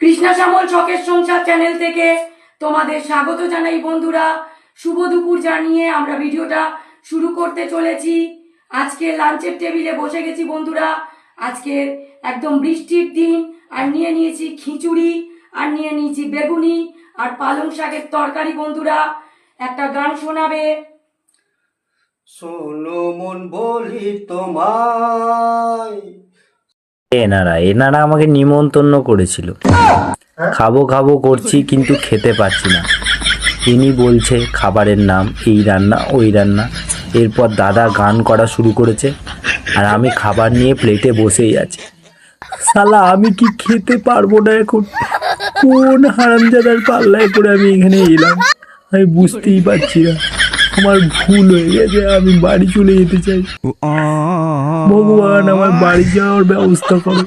কৃষ্ণা শ্যামল শখের সংসার চ্যানেল থেকে তোমাদের স্বাগত জানাই বন্ধুরা। শুভ দুপুর জানিয়ে আমরা ভিডিওটা শুরু করতে চলেছি। আজকে লাঞ্চের টেবিলে বসে গেছি বন্ধুরা। আজকের একদম বৃষ্টির দিন, আর নিয়ে নিয়েছি খিচুড়ি, আর নিয়ে নিয়েছি বেগুনি আর পালং শাকের তরকারি। বন্ধুরা একটা গান শোনাবে। শোনো মন বলি তোমায়। এনারা আমাকে নিমন্ত্রণ করেছিল, খাবো খাবো করছি কিন্তু খেতে পাচ্ছি না। ইনি বলছে খাবারের নাম এই রান্না ওই রান্না, এরপর দাদা গান করা শুরু করেছে, আর আমি খাবার নিয়ে প্লেটে বসেই আছি। শালা আমি কি খেতে পারবো না এখন? কোন হারামজাদার পাল্লায় করে আমি এখানে এলাম আমি বুঝতেই পারছি না। আমার ভুল হয়ে গেছে, আমি বাড়ি চলে যেতে চাই। ভগবান আমার বাড়ি যাওয়ার ব্যবস্থা করো।